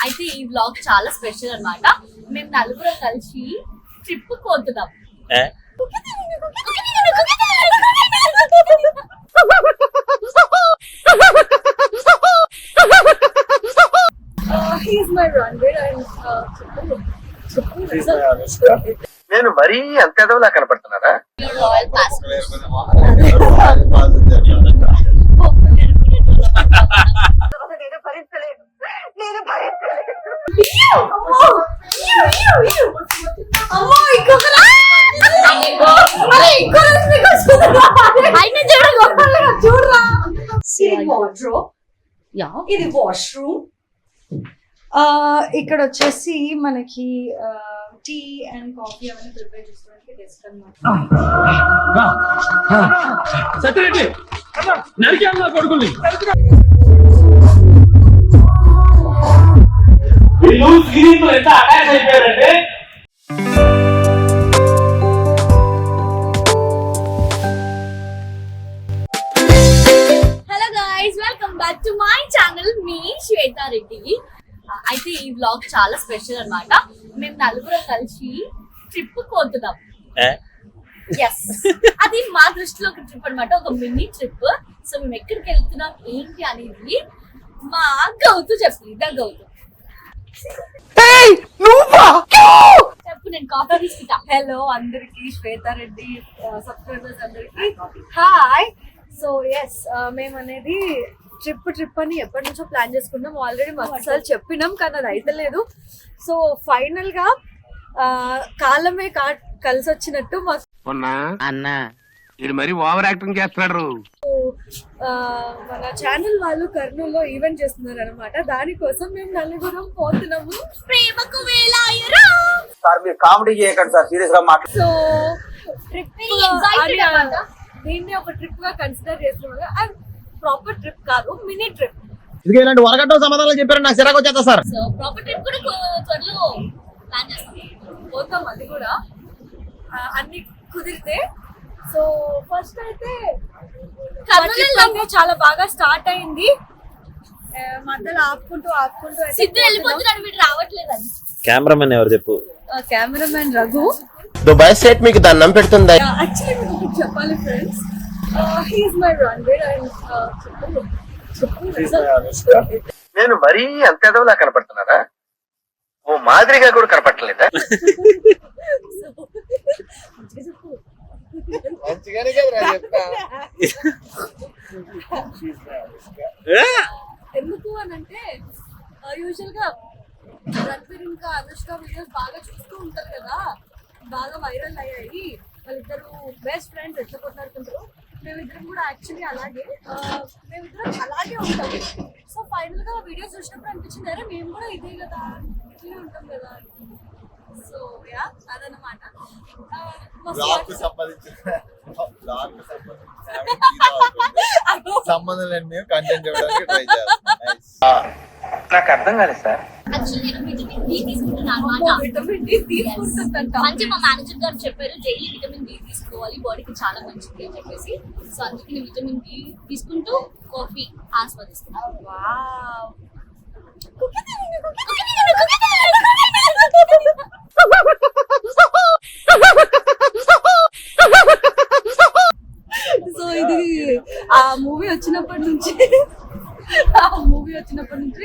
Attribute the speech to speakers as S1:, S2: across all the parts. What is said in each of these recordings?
S1: అయితే ఈ వ్లాగ్ చాలా స్పెషల్ అన్నమాట. మేము నలుగురం కలిసి ట్రిప్ పోతున్నాం. He's my runway and
S2: నేను మరీ అంత ఎదవలా కనపడుతున్నారా?
S1: రాయల్ పాస్
S3: ఇది వాష్రూమ్. ఇక్కడ వచ్చేసి మనకి టీ అండ్ కాఫీ అవన్నీ ప్రిపేర్ చేసుకోవడానికి డెస్క్ అన్నమాట.
S1: Hello guys, welcome back to my channel. మీ శ్వేతా రెడ్డి. అయితే ఈ వ్లాగ్ చాలా స్పెషల్ అన్నమాట. మేము నలుగురం కలిసి ట్రిప్ పోతున్నాం. ఎస్, అది మా దృష్టిలో ఒక ట్రిప్ అన్నమాట, ఒక మినీ ట్రిప్. సో మేము ఎక్కడికి వెళ్తున్నాం ఏంటి అనేది మా గౌతు చెప్తుంది. గౌతు చెప్పు, నేను కాఫీ తీసుకుంటా.
S3: హలో అందరికి, శ్వేతా రెడ్డి సబ్స్క్రైబర్స్ అందరికి హాయ్. సో ఎస్, మేము అనేది ట్రిప్ అని ఎప్పటి నుంచో ప్లాన్ చేసుకున్నాం. ఆల్రెడీ మస్తు చెప్పినాం కానీ అది అయితే లేదు. సో ఫైనల్ గా కాలమే కలిసి వచ్చినట్టు మాకు
S2: అన్నా ఇది మరి ఓవర్ యాక్టింగ్ చేస్తున్నాడు.
S3: మన ఛానల్ వాళ్ళు కర్నూలులో ఈవెంట్ చేస్తున్నారు అనమాట. దానికోసం మేము నలుగురం పోతున్నాము.
S1: ప్రేమకు వేలాయరా.
S2: సార్ మీరు కామెడీ చేయకండి సార్, సీరియస్ గా మాట్లాడు.
S3: సో ట్రిప్ దీన్ని ఒక ట్రిప్ గా కన్సిడర్ చేస్తున్నాం. అండ్ ప్రాపర్ ట్రిప్ కాదు, మినీ ట్రిప్.
S2: ఇది ఇలాంటి వరగట్ట సమాధానాలు చెప్పారు, నాకు సిరాకు వచ్చేస్తా సార్.
S1: సో ప్రాపర్ ట్రిప్ కూడా త్వరలో ప్లాన్ చేస్తాం.
S3: పోతాం, అది కూడా అన్ని కుదిరితే. సో ఫస్ట్ అయితే చాలా బాగా స్టార్ట్ అయింది. మధ్యలో ఆపుకుంటూ
S1: సిద్ధు వెళ్ళిపోతున్నాడు, వీడు రావట్లేదని.
S4: కెమెరామెన్ ఎవరు చెప్పు?
S3: కెమెరామెన్ రఘు.
S2: దుబాయ్ స్టేట్ మీకు దండం పెడుతుందా?
S3: యాక్చువల్లీ మీకు ఒకటి చెప్పాలి friends, he's my runway and
S2: నేను మరీ అంత ఎదవలా కనపడుతున్నారా? ఓ మాదిరిగా కూడా కనపడలేదా?
S3: ఎందుకు అని అంటే యూజువల్ గా రణబీర్ ఇంకా అనుష్క వీడియోస్ బాగా చూస్తూ ఉంటారు కదా, బాగా వైరల్ అయ్యాయి. వాళ్ళిద్దరు బెస్ట్ ఫ్రెండ్స్ ఎట్లా కొట్లాడుతుంటారు. మేమిద్దరం కూడా యాక్చువల్లీ మేమిద్దరం అలాగే ఉంటాం. సో ఫైనల్ గా వీడియోస్ చూసినప్పుడు అనిపించింది, అరే మేము కూడా ఇదే కదా, ఇట్లే ఉంటాం కదా. సో యా, అదనమాట.
S5: సంబంధం లేని మేము కంటెంట్ ఇవ్వడానికి ట్రై చేస్తాం.
S2: నాకు అర్థం కాలేదు సార్.
S1: యాక్చువల్లీ నేను విటమిన్ డి తీసుకుంటున్నాను అన్నమాట.
S3: విటమిన్ డి తీసుకుంటుందంట.
S1: అంటే మా మేనేజర్ గారు చెప్పారు డైలీ విటమిన్ డి తీసుకోవాలి, బాడీకి చాలా మంచిది అని చెప్పేసి. సో అందుకే నేను విటమిన్ డి తీసుకుంటూ కాఫీ ఆస్వాదిస్తున్నాను.
S3: వావ్. సో ఇది ఆ మూవీ వచ్చినప్పటి నుంచి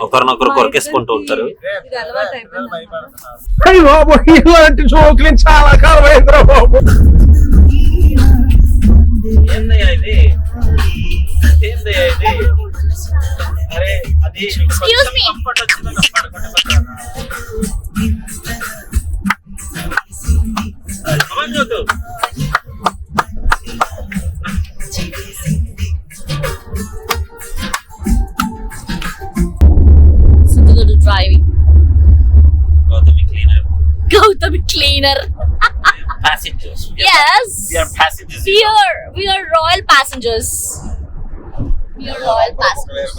S4: ఒకరినొకరు కొరికేసుకుంటూ ఉంటారు.
S3: ఇది అలవాటు అయిపోయింది.
S2: చాలా కాలం అయిందిరా బాబు.
S1: Excuse me. Driving. Gautami cleaner.
S4: Passengers.
S1: Yes.
S4: We are passengers.
S1: We are royal passengers. We are royal passengers.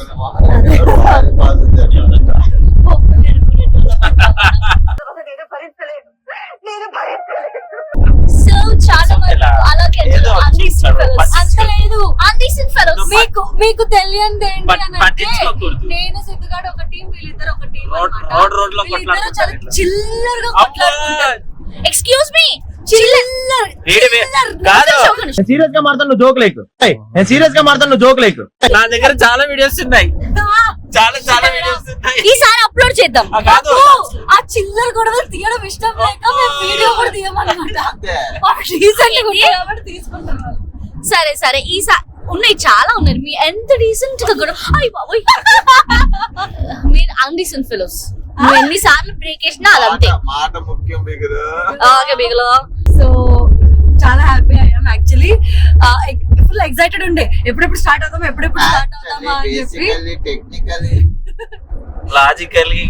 S1: So చాలా మంది అలాగే undecent fellows. అంత లేదు undecent fellows.
S3: మీకు తెలియంది ఏంటి అని అంటే
S4: పట్టించుకోకూడదు.
S3: నేను సిద్ధుగాడు ఒక టీం, వీళ్ళిద్దరు ఒక టీం.
S4: రోడ్ లో
S3: వీళ్ళిద్దరు చాలా చిల్లరగా కొట్లాడుకుంటారు.
S1: ఎక్స్క్యూజ్ మీ
S4: కాదు
S2: సీరియస్ గా మాట్లాడు జోక్ లైక్ నేను సీరియస్ గా మాట్లాడు జోక్ లైక్
S4: నా దగ్గర చాలా వీడియోస్ ఉన్నాయి, చాలా వీడియోస్ ఉన్నాయి.
S1: ఈసారి అప్లోడ్ చేద్దాం.
S4: కాదు
S3: ఆ చిల్లర గొడవలు తీయడం ఇష్టం లేక మేము వీడియో కూడా తీయమన్నమాట. రీసెంట్ కాబట్టి తీసుకుంటున్నాం.
S1: సరే సరే ఈసారి ఉన్నాయి, చాలా ఉన్నాయి. మీ ఎంత డీసెంట్ గా కూడా అయ్య బాబోయ్ మీరు అన్డీసెంట్ ఫెలోస్. నువ్వు ఎన్నిసార్లు బ్రేక్ వేసినా అదంతే.
S5: మాట ముఖ్యం బిగురు.
S1: ఓకే బిగలో.
S3: సో చాలా హ్యాపీ అయ్యాం యాక్చువల్లీ. ఫుల్ ఎక్సైటెడ్ ఉండే ఎప్పుడెప్పుడు స్టార్ట్ అవుతామా అని చెప్పి.
S5: టెక్నికలీ
S4: లాజికలీ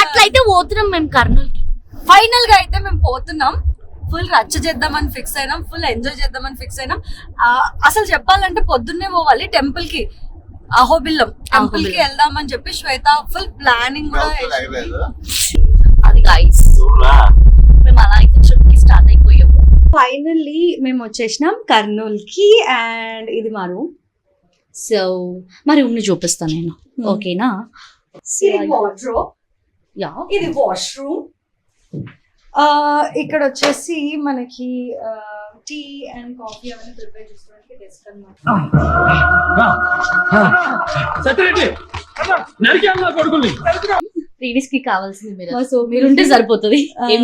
S1: అట్లయితే పోతున్నాం మేము కర్నూలుకి.
S3: ఫైనల్ గా అయితే మేము పోతున్నాం. ఫుల్ రచ్చ చేద్దామని ఫిక్స్ అయినాం, ఫుల్ ఎంజాయ్ చేద్దామని ఫిక్స్ అయినాం. అసలు చెప్పాలంటే పొద్దున్నే పోవాలి టెంపుల్ కి, అహోబిల్లం టెంపుల్ కి వెళ్దామని చెప్పి శ్వేత ఫుల్ ప్లానింగ్ కూడా వేసింది.
S1: అది గైస్ మేము అలా అయితే ట్రిప్ కి స్టార్ట్ అయిపోయాము.
S3: ఫైనల్లీ మేము వచ్చేసినాం కర్నూల్ కి అండ్ ఇది మా రూమ్.
S1: సో మరి రూమ్ చూపిస్తాను నేను, ఓకేనా?
S3: ఇది వార్డ్రోబ్,
S1: యా
S3: ఇది వాష్రూమ్. ఇక్కడ వచ్చేసి మనకి టీ అండ్ కాఫీ అవన్నీ ప్రిపేర్ చేసుకోవడానికి డెస్క్ అన్నమాట.
S1: ప్రీవియస్ కి కావాల్సింది మీరుంటే సరిపోతుంది. ఏం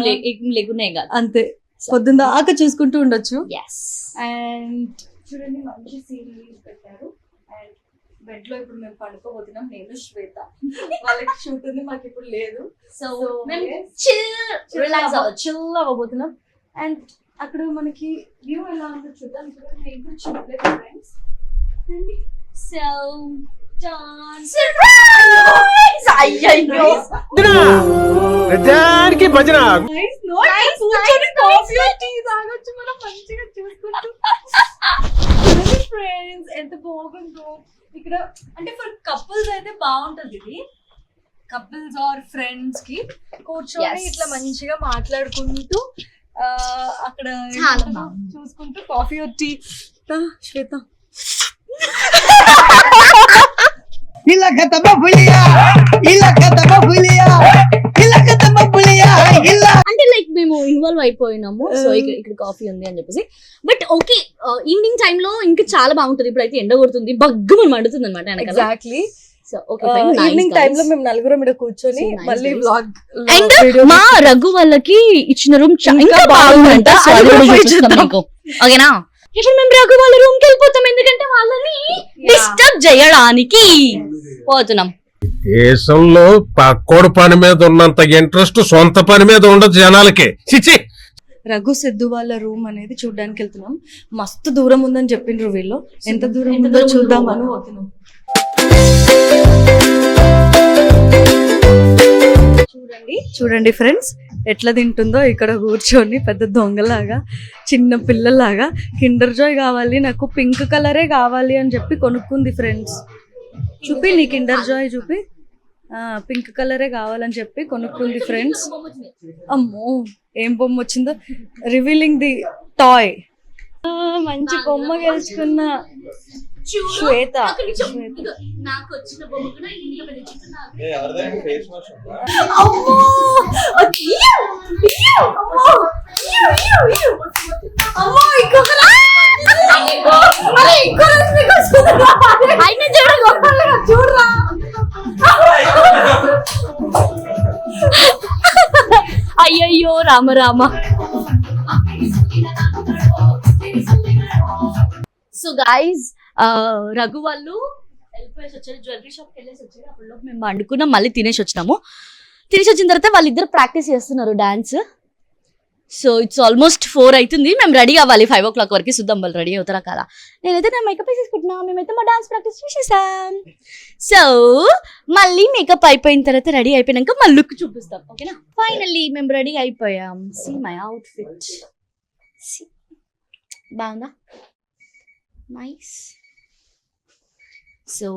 S1: లేకునే కాదు,
S3: అంతే. పొద్దున్న దాకా చూసుకుంటూ ఉండొచ్చు.
S1: ఎస్.
S3: అండ్ చూడండి మంచి సీనరీస్ పెట్టారు. అండ్ బెడ్ లో ఇప్పుడు మేము పడుకోబోతున్నాం, నేను శ్వేత. వాళ్ళకి షూట్ ఉంది, మాకు ఇప్పుడు లేదు.
S1: సో మేము రిలాక్స్ అవ్వచ్చు.
S3: చిల్ అవ్వబోతున్నాం. అండ్ అక్కడ మనకి వ్యూ ఎలా ఉందో చూద్దాం. ఇక్కడ నేను కూడా చూడలేదు ఫ్రెండ్స్.
S1: సో అయ్యయ్యో
S2: ప్రజానికి భజన
S3: ఫ్రెండ్స్ ఎంత బాగుందో ఇక్కడ. అంటే ఫర్ కపుల్స్ అయితే బాగుంటది ఇది. కపుల్స్ ఆర్ ఫ్రెండ్స్ కి కూర్చొని ఇట్లా మంచిగా మాట్లాడుకుంటూ అక్కడ
S1: చాలా బాగుంది.
S3: చూసుకుంటూ కాఫీ ఆర్ టీ. శ్వేత
S1: అంటే లైక్ మేము ఇన్వాల్వ్ అయిపోయినాము. సో ఇక్కడ కాఫీ ఉంది అని చెప్పేసి. బట్ ఓకే, ఈవినింగ్ టైమ్ లో ఇంకా చాలా బాగుంటుంది. ఇప్పుడు అయితే ఎండ కొడుతుంది, బగ్గుమని మండుతుంది అనమాట.
S3: Exactly.
S1: So okay,
S3: evening time లో మేము నలుగురం ఇక్కడ కూర్చొని మళ్ళీ వ్లాగ్
S1: అండ్ మా రఘు వాళ్ళకి ఇచ్చిన రూమ్ ఇంకా బాగుందంట. సో అది కూడా చూపిస్తాం మీకు, ఓకేనా? ఇప్పుడు మేము రఘు వాళ్ళ రూమ్ కి వెళ్ళిపోతాం, ఎందుకంటే వాళ్ళని డిస్టర్బ్ చేయడానికి పోతున్నాం.
S6: దేశంలో పక్కోడు పని మీద ఉన్నంత ఇంట్రెస్ట్ సొంత పని మీద ఉండదు జనాలకి. చిచి
S3: రఘు సిద్ధు వాళ్ళ రూమ్ అనేది చూడడానికి వెళ్తున్నాం. మస్తు దూరం ఉందని చెప్పిండ్రు వీళ్ళు. ఎంత దూరం ఉందో చూద్దామని పోతున్నాం. చూడండి ఫ్రెండ్స్ ఎట్లా తింటుందో ఇక్కడ కూర్చొని, పెద్ద దొంగలాగా, చిన్న పిల్లలాగా. కిండర్ జాయ్ కావాలి నాకు, పింక్ కలరే కావాలి అని చెప్పి కొనుక్కుంది ఫ్రెండ్స్. చూపి నీ కిండర్ జాయ్ చూపి. పింక్ కలరే కావాలని చెప్పి కొనుక్కుంది ఫ్రెండ్స్. అమ్మో ఏం బొమ్మ వచ్చిందో, రివీలింగ్ ది టాయ్. మంచి బొమ్మ గెలుచుకున్న శ్వేత.
S1: నాకు వచ్చిన బొమ్మ కూడా ఇంత పెద్ద చిన్న.
S5: ఎవరిదైనా ఫేస్ వాష్ ఉందా?
S3: అమ్మో అమ్మో ఇంకొక చూడరా.
S1: అయ్యయ్యో రామ రామ. సో గైజ్ రఘు వాళ్ళు వెళ్ళిపోయేసి వచ్చారు, జ్యువెలరీ షాప్కి వెళ్ళేసి వచ్చారు. అప్పుడు మేము వండుకున్నాం, మళ్ళీ తినేసి వచ్చినాము. తినేసి వచ్చిన తర్వాత వాళ్ళిద్దరు ప్రాక్టీస్ చేస్తున్నారు డాన్స్. సో ఇట్స్ ఆల్మోస్ట్ 4 అవుతుంది. మేము రెడీ అవ్వాలి 5 o'clock వరకు. చూద్దాం వాళ్ళు రెడీ అవుతారా కదా. నేనైతే నా మేకప్ వేసేసుకుంటున్నా, మేమైతే మా డాన్స్ ప్రాక్టీస్ చేసేసాం. సో మళ్ళీ మేకప్ అయిపోయిన తర్వాత రెడీ అయిపోయినాక మా లుక్ చూపిస్తాం, ఓకేనా? ఫైనల్లీ మేము రెడీ అయిపోయాం. సీ మై అవుట్ఫిట్, బాగుందా? నైస్. సో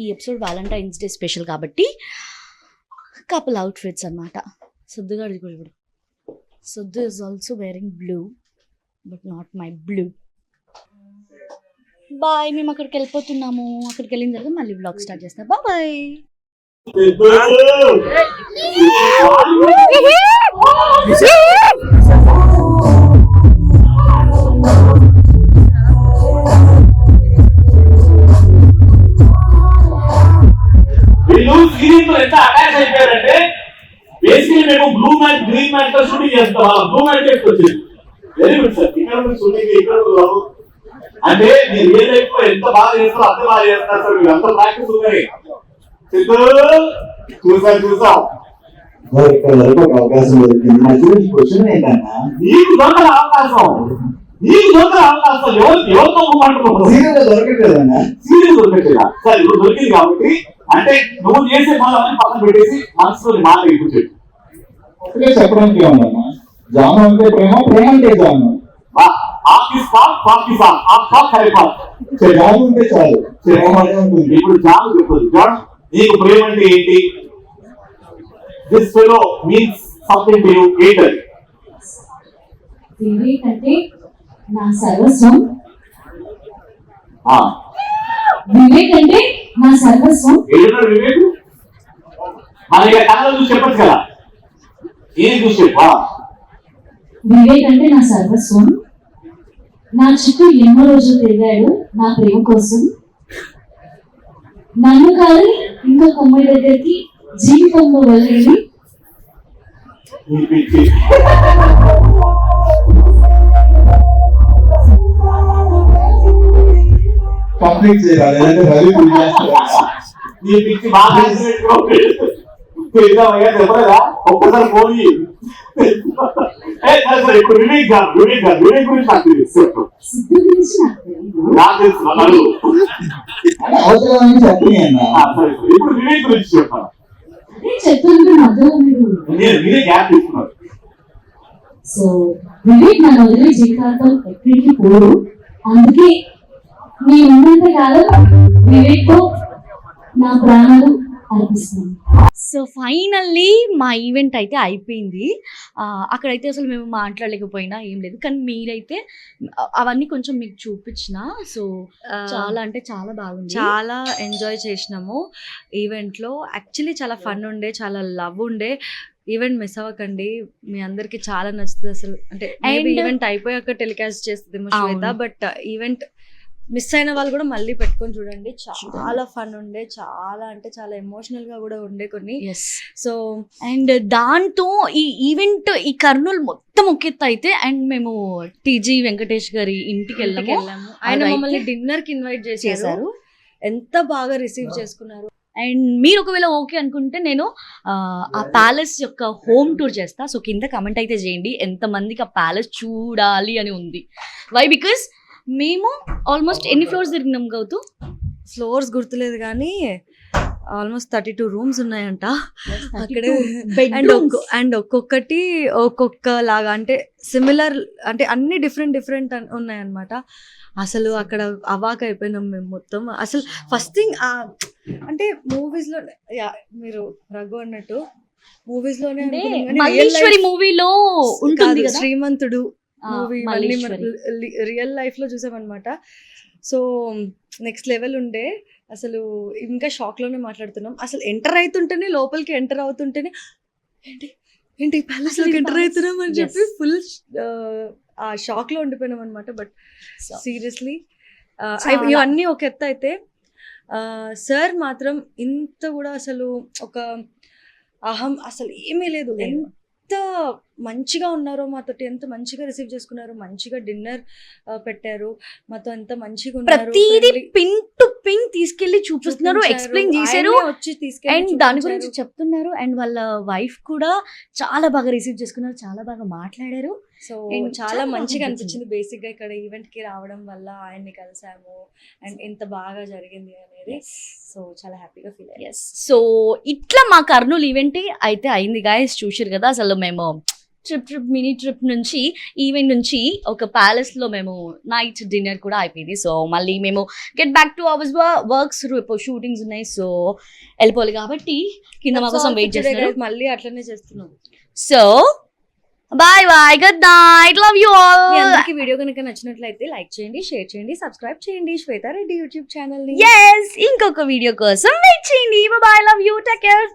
S1: ఈ ఎపిసోడ్ వ్యాలంటైన్స్ డే స్పెషల్ కాబట్టి కపుల్ అవుట్ఫిట్స్ అన్నమాట. సుద్దుగాడు కూడా ఇప్పుడు. Suddhu is also wearing blue, but not my blue. Bye. మేము అక్కడికి వెళ్ళిపోతున్నాము. అక్కడికి వెళ్ళిన తర్వాత మళ్ళీ బ్లాగ్ స్టార్ట్ చేస్తాం. బాయ్.
S7: వీళ్ళు సీరియల్ తో ఎంత అటాచ్ అయిపోయారంటే బేసికలీ మేము బ్లూ మ్యాట్ గ్రీన్ మ్యాట్ తో షూటింగ్ చేస్తాం. బ్లూ మ్యాట్ తీసుకొచ్చింది. Very good sir. ఇక్కడ షూటింగ్ ఇక్కడ అంటే మీరు రియల్ లైఫ్ లో ఎంత బాగా చేస్తారో అంత బాగా చేస్తారు సార్. మీరు అంత ప్రాక్టీస్ ఉన్నాయి. చూసాం
S8: ఇక్కడ వరకు ఒక అవకాశం దొరికింది. నా చూడండి క్వశ్చన్ ఏంటన్నా,
S7: నీకు దొరకని అవకాశం ఎవరితో మాట్లాడుతున్నావు?
S8: సీరియల్ దొరకట్లేదన్నా.
S7: సీరియల్ దొరకట్లేదా? సరే ఇప్పుడు దొరికింది కాబట్టి అంటే నువ్వు చేసే పనులన్నీ పక్కన పెట్టేసి మనసులో మాట కూర్చోండి.
S8: ఒకటే చెప్పడానికి ఏమన్నా, జాను అంటే ప్రేమ, ప్రేమ అంటే జాను. జాను ఉంటే చాలు, ప్రేమ అంటే ఉంటుంది.
S7: ఇప్పుడు జాను చెప్తుంది. జాన్ నీకు ప్రేమ అంటే ఏంటి? This fellow means something to you. ఏంటది?
S9: వివేక్ అంటే నా సర్వస్వం. వివేక్ అంటే నా సర్వస్వం.
S7: ఏడున్నాడు వివేక్? మన ఇక కథలో చూసి చెప్పచ్చు కదా. ఏం చూసి చెప్పా?
S9: వివేక్ అంటే నా సర్వస్వం. నా చుట్టూ ఎన్నో రోజులు తిరిగాడు నా ప్రేమ కోసం. నన్ను కాదు ఇంకో కొమ్మాయి దగ్గరికి జీవితంలో వెళ్ళి
S8: కంప్లీట్ చేయాలి, లేదంటే రవి
S7: నీ పిచ్చి బాగా చెప్పలేదా? ఒక్కసారి పోనీ. ఇప్పుడు వివేక్ గురించి నాకు తెలుసు. నాకు తెలుసు.
S8: అవసరాన్ని చెప్పని అన్న.
S7: ఇప్పుడు వివేక్ గురించి చెప్పాను.
S9: చెప్తుంటే మధ్యలో మీరు
S7: మీరే గ్యాప్ తీసుకున్నారు.
S9: సో వివేక్ నన్ను వదిలే జీవితాంతం ఎక్కడికి పోడు. అందుకే నేను ఉన్నంత కాలం వివేక్ తో నా ప్రాణాలు అర్పిస్తాను.
S1: సో ఫైనల్లీ మా ఈవెంట్ అయితే అయిపోయింది. అక్కడైతే అసలు మేము మాట్లాడలేకపోయినా ఏం లేదు, కానీ మీరైతే అవన్నీ కొంచెం మీకు చూపించిన. సో చాలా అంటే చాలా బాగుంది.
S3: చాలా ఎంజాయ్ చేసినాము ఈవెంట్లో. యాక్చువల్లీ చాలా ఫన్ ఉండే, చాలా లవ్ ఉండే. ఈవెంట్ మిస్ అవ్వకండి, మీ అందరికి చాలా నచ్చుతుంది అసలు. అంటే ఈవెంట్ అయిపోయాక టెలికాస్ట్ చేస్తుంది శ్వేత, బట్ ఈవెంట్ మిస్ అయిన వాళ్ళు కూడా మళ్ళీ పెట్టుకొని చూడండి. చాలా ఫన్ ఉండే, చాలా అంటే చాలా ఎమోషనల్ గా కూడా ఉండే కొన్ని.
S1: సో అండ్ దాంతో ఈ ఈవెంట్ ఈ కర్నూలు మొత్తం ఒకెత్త అయితే, అండ్ మేము టీజీ వెంకటేష్ గారి ఇంటికి వెళ్ళాము.
S3: ఆయన మమ్మల్ని డిన్నర్ కి ఇన్వైట్ చేశారు. ఎంత బాగా రిసీవ్ చేసుకున్నారు.
S1: అండ్ మీరు ఒకవేళ ఓకే అనుకుంటే నేను ఆ ప్యాలెస్ యొక్క హోమ్ టూర్ చేస్తా. సో కింద కమెంట్ అయితే చేయండి ఎంతమందికి ఆ ప్యాలెస్ చూడాలి అని ఉంది. వై? బికాస్ మేము ఆల్మోస్ట్ ఎన్ని ఫ్లోర్స్ తిరిగినాం గౌతు?
S3: ఫ్లోర్స్ గుర్తులేదు కానీ ఆల్మోస్ట్ 32 రూమ్స్ ఉన్నాయంట అక్కడే. అండ్ ఒక్కొక్కటి ఒక్కొక్క లాగా అంటే సిమిలర్, అంటే అన్ని డిఫరెంట్ ఉన్నాయన్నమాట. అసలు అక్కడ అవాక్ అయిపోయినాం మేము మొత్తం. అసలు ఫస్ట్ థింగ్ అంటే మూవీస్ లో మీరు రఘు అన్నట్టు మూవీస్ లోనే
S1: మూవీలో ఉంటుంది కదా
S3: శ్రీమంతుడు మూవీ, రియల్ లైఫ్ లో చూసామన్నమాట. సో నెక్స్ట్ లెవెల్ ఉండే. అసలు ఇంకా షాక్ లోనే మాట్లాడుతున్నాం. అసలు ఎంటర్ అవుతుంటేనే, లోపలికి ఎంటర్ అవుతుంటేనే ఏంటి ప్యాలెస్ లోకి ఎంటర్ అవుతున్నాం అని చెప్పి ఫుల్ ఆ షాక్ లో ఉండిపోయినాం అనమాట. బట్ సీరియస్లీ ఇవన్నీ ఒక ఎత్తు అయితే సార్ మాత్రం ఇంత కూడా అసలు ఒక అసలు ఏమీ లేదు. ఎంత మంచిగా ఉన్నారో మాతో, ఎంత మంచిగా రిసీవ్ చేసుకున్నారు, మంచిగా డిన్నర్ పెట్టారు మాతో, ఎంత మంచిగా ఉన్నారు.
S1: ప్రతిదీ పిన్ టు పిన్ తీసుకెళ్లి చూపిస్తున్నారు, ఎక్స్ప్లెయిన్ చేశారు, అండ్ దాని గురించి చెప్తున్నారు. అండ్ వాళ్ళ వైఫ్ కూడా చాలా బాగా రిసీవ్ చేసుకున్నారు, చాలా బాగా మాట్లాడారు.
S3: సో చాలా మంచిగా అనిపించింది బేసిక్ గా ఇక్కడ ఈవెంట్ కి రావడం వల్ల. ఆయన్ని కలిసాము అండ్ ఇంత బాగా జరిగింది అనేది. సో చాలా హ్యాపీగా ఫీల్ అయ్యాను.
S1: సో ఇట్లా మా కర్నూలు ఈవెంట్ అయితే అయింది గాయస్. చూసారు కదా, అసలు మేము మినీ ట్రిప్ నుంచి ఈవెంట్ నుంచి ఒక ప్యాలెస్ లో మేము నైట్ డిన్నర్ కూడా అయిపోయింది. సో మళ్ళీ మేము get back to our works, shootings ఉన్నాయి. సో వెళ్ళిపోవాలి కాబట్టి కింద మా కోసం వెయిట్ చేస్తున్నారు.
S3: మళ్ళీ అట్లనే చేస్తున్నాం.
S1: So bye bye, good night, love you all.
S3: మీ అందరికి వీడియో కనుక నచ్చినట్లయితే లైక్ చేయండి, షేర్ చేయండి, సబ్స్క్రైబ్ చేయండి శ్వేతారెడ్డి యూట్యూబ్ ఛానల్ ని.
S1: ఇంకొక వీడియో కోసం వెయిట్ చేయండి. Bye, love you, take care.